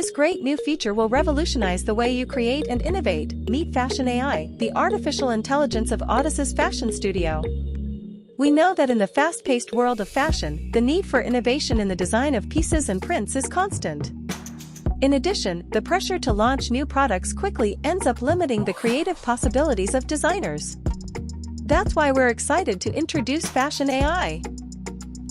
This great new feature will revolutionize the way you create and innovate. Meet Fashion AI, the artificial intelligence of Audaces Fashion Studio. We know that in the fast-paced world of fashion, the need for innovation in the design of pieces and prints is constant. In addition, the pressure to launch new products quickly ends up limiting the creative possibilities of designers. That's why we're excited to introduce Fashion AI.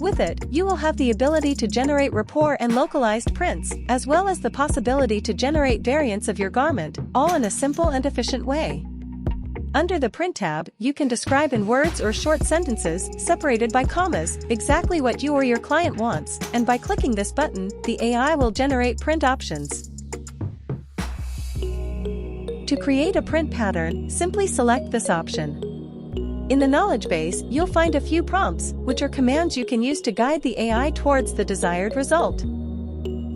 With it, you will have the ability to generate rapport and localized prints, as well as the possibility to generate variants of your garment, all in a simple and efficient way. Under the Print tab, you can describe in words or short sentences, separated by commas, exactly what you or your client wants, and by clicking this button, the AI will generate print options. To create a print pattern, simply select this option. In the knowledge base, you'll find a few prompts, which are commands you can use to guide the AI towards the desired result.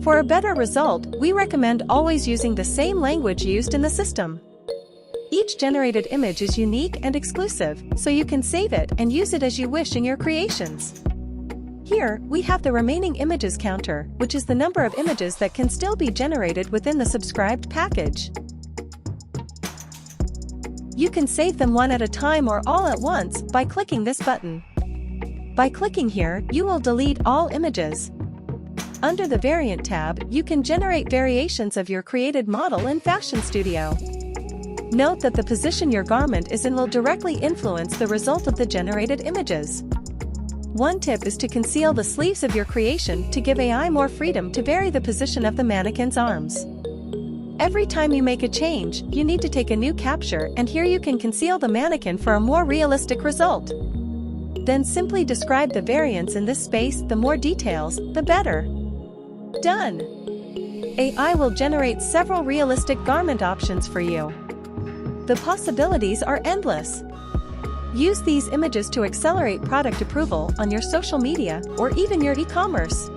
For a better result, we recommend always using the same language used in the system. Each generated image is unique and exclusive, so you can save it and use it as you wish in your creations. Here, we have the remaining images counter, which is the number of images that can still be generated within the subscribed package. You can save them one at a time or all at once by clicking this button. By clicking here, you will delete all images. Under the Variant tab, you can generate variations of your created model in Fashion Studio. Note that the position your garment is in will directly influence the result of the generated images. One tip is to conceal the sleeves of your creation to give AI more freedom to vary the position of the mannequin's arms. Every time you make a change, you need to take a new capture, and here you can conceal the mannequin for a more realistic result. Then simply describe the variants in this space. The more details, the better. Done! AI will generate several realistic garment options for you. The possibilities are endless. Use these images to accelerate product approval on your social media or even your e-commerce.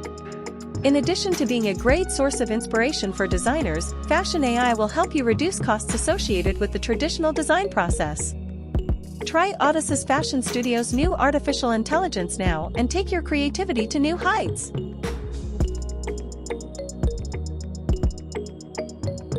In addition to being a great source of inspiration for designers, Fashion AI will help you reduce costs associated with the traditional design process. Try Audaces Fashion Studio's new artificial intelligence now and take your creativity to new heights.